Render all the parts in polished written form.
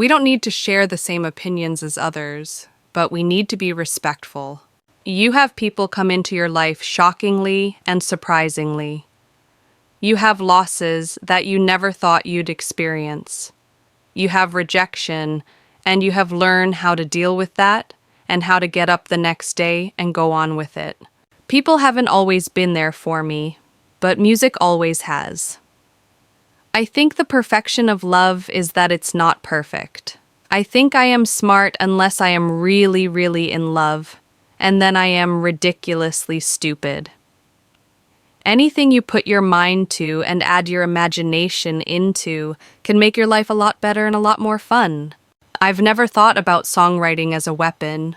We don't need to share the same opinions as others, but we need to be respectful. You have people come into your life shockingly and surprisingly. You have losses that you never thought you'd experience. You have rejection, and you have learned how to deal with that and how to get up the next day and go on with it. People haven't always been there for me, but music always has. I think the perfection of love is that it's not perfect. I think I am smart unless I am really, really in love, and then I am ridiculously stupid. Anything you put your mind to and add your imagination into can make your life a lot better and a lot more fun. I've never thought about songwriting as a weapon.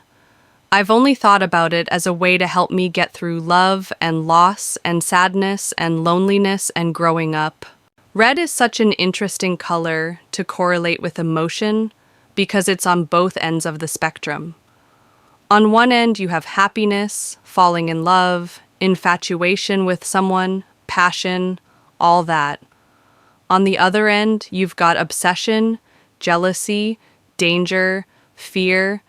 I've only thought about it as a way to help me get through love and loss and sadness and loneliness and growing up. Red is such an interesting color to correlate with emotion because it's on both ends of the spectrum. On one end, you have happiness, falling in love, infatuation with someone, passion, all that. On the other end, you've got obsession, jealousy, danger, fear,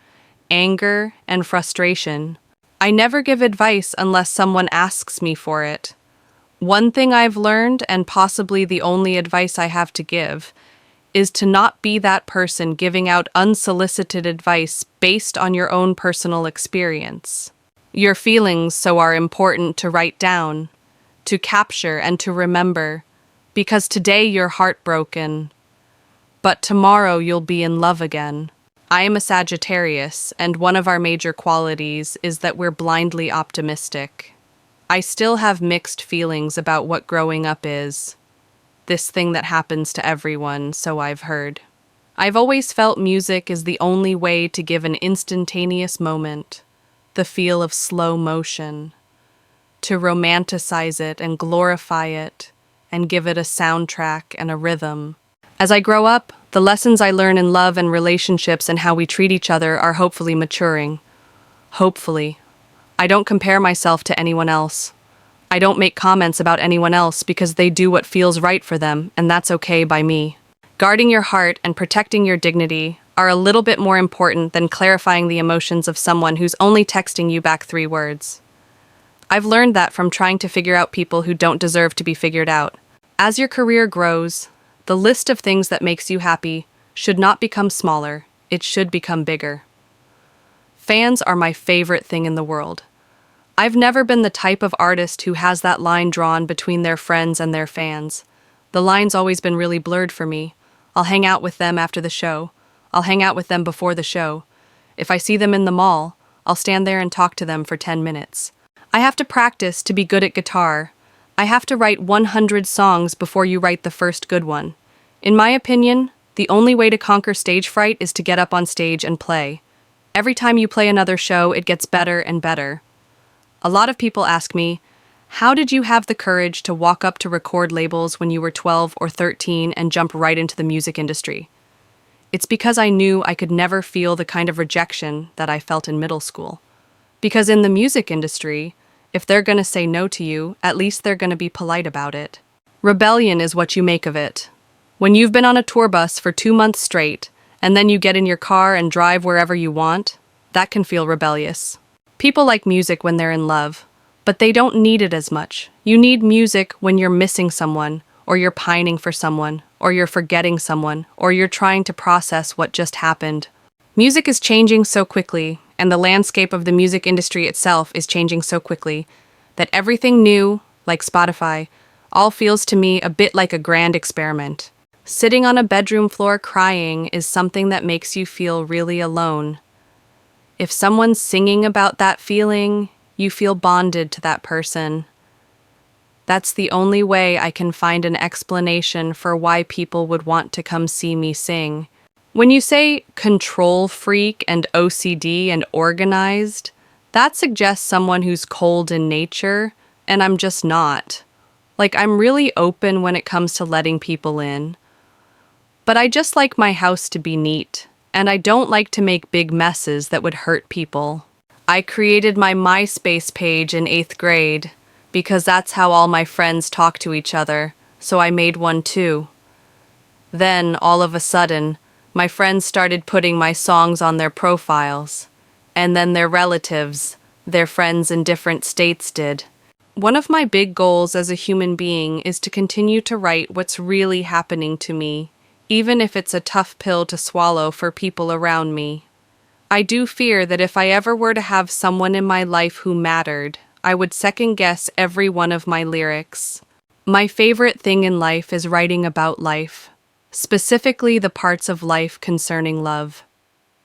anger, and frustration. I never give advice unless someone asks me for it. One thing I've learned, and possibly the only advice I have to give, is to not be that person giving out unsolicited advice based on your own personal experience. Your feelings so are important to write down, to capture and to remember, because today you're heartbroken, but tomorrow you'll be in love again. I am a Sagittarius, and one of our major qualities is that we're blindly optimistic. I still have mixed feelings about what growing up is. This thing that happens to everyone, so I've heard. I've always felt music is the only way to give an instantaneous moment, the feel of slow motion, to romanticize it and glorify it, and give it a soundtrack and a rhythm. As I grow up, the lessons I learn in love and relationships and how we treat each other are hopefully maturing. Hopefully. I don't compare myself to anyone else. I don't make comments about anyone else because they do what feels right for them, and that's okay by me. Guarding your heart and protecting your dignity are a little bit more important than clarifying the emotions of someone who's only texting you back 3 words. I've learned that from trying to figure out people who don't deserve to be figured out. As your career grows, the list of things that makes you happy should not become smaller, it should become bigger. Fans are my favorite thing in the world. I've never been the type of artist who has that line drawn between their friends and their fans. The line's always been really blurred for me. I'll hang out with them after the show. I'll hang out with them before the show. If I see them in the mall, I'll stand there and talk to them for 10 minutes. I have to practice to be good at guitar. I have to write 100 songs before you write the first good one. In my opinion, the only way to conquer stage fright is to get up on stage and play. Every time you play another show, it gets better and better. A lot of people ask me, how did you have the courage to walk up to record labels when you were 12 or 13 and jump right into the music industry? It's because I knew I could never feel the kind of rejection that I felt in middle school. Because in the music industry, if they're going to say no to you, at least they're going to be polite about it. Rebellion is what you make of it. When you've been on a tour bus for 2 months straight, and then you get in your car and drive wherever you want, that can feel rebellious. People like music when they're in love, but they don't need it as much. You need music when you're missing someone, or you're pining for someone, or you're forgetting someone, or you're trying to process what just happened. Music is changing so quickly, and the landscape of the music industry itself is changing so quickly, that everything new, like Spotify, all feels to me a bit like a grand experiment. Sitting on a bedroom floor crying is something that makes you feel really alone. If someone's singing about that feeling, you feel bonded to that person. That's the only way I can find an explanation for why people would want to come see me sing. When you say control freak and OCD and organized, that suggests someone who's cold in nature, and I'm just not. Like, I'm really open when it comes to letting people in. But I just like my house to be neat, and I don't like to make big messes that would hurt people. I created my MySpace page in 8th grade because that's how all my friends talk to each other, so I made one too. Then, all of a sudden, My friends started putting my songs on their profiles, and then their relatives, their friends in different states did. One of my big goals as a human being is to continue to write what's really happening to me, even if it's a tough pill to swallow for people around me. I do fear that if I ever were to have someone in my life who mattered, I would second guess every one of my lyrics. My favorite thing in life is writing about life, specifically the parts of life concerning love.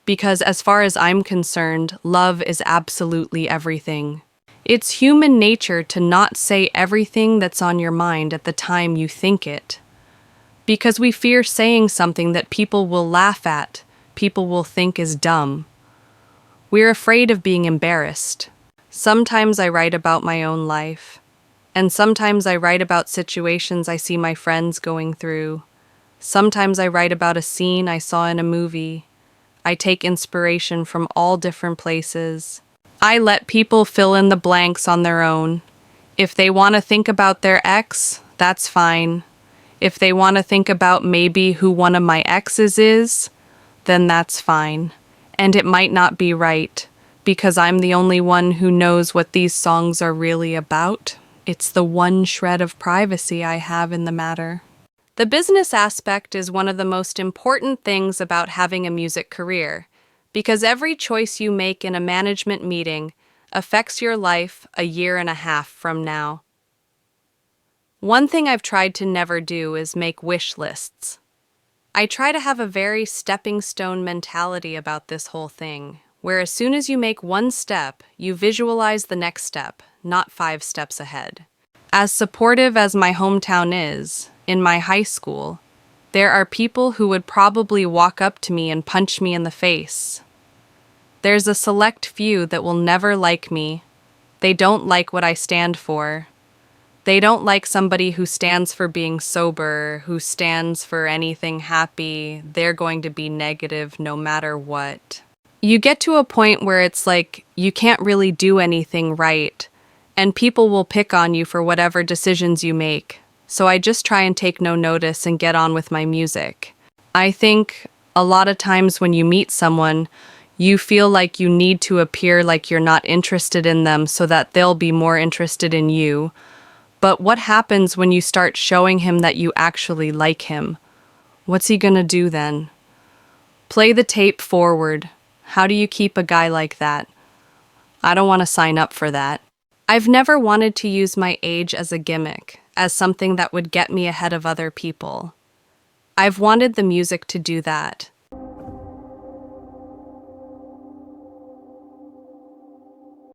Because as far as I'm concerned, love is absolutely everything. It's human nature to not say everything that's on your mind at the time you think it. Because we fear saying something that people will laugh at, people will think is dumb. We're afraid of being embarrassed. Sometimes I write about my own life, and sometimes I write about situations I see my friends going through. Sometimes I write about a scene I saw in a movie. I take inspiration from all different places. I let people fill in the blanks on their own. If they want to think about their ex, that's fine. If they want to think about maybe who one of my exes is, then that's fine. And it might not be right, because I'm the only one who knows what these songs are really about. It's the one shred of privacy I have in the matter. The business aspect is one of the most important things about having a music career, because every choice you make in a management meeting affects your life a year and a half from now. One thing I've tried to never do is make wish lists. I try to have a very stepping stone mentality about this whole thing, where as soon as you make one step, you visualize the next step, not 5 steps ahead. As supportive as my hometown is, in my high school, there are people who would probably walk up to me and punch me in the face. There's a select few that will never like me. They don't like what I stand for. They don't like somebody who stands for being sober, who stands for anything happy. They're going to be negative no matter what. You get to a point where it's like you can't really do anything right, and people will pick on you for whatever decisions you make. So I just try and take no notice and get on with my music. I think a lot of times when you meet someone, you feel like you need to appear like you're not interested in them so that they'll be more interested in you. But what happens when you start showing him that you actually like him? What's he gonna do then? Play the tape forward. How do you keep a guy like that? I don't want to sign up for that. I've never wanted to use my age as a gimmick, as something that would get me ahead of other people. I've wanted the music to do that,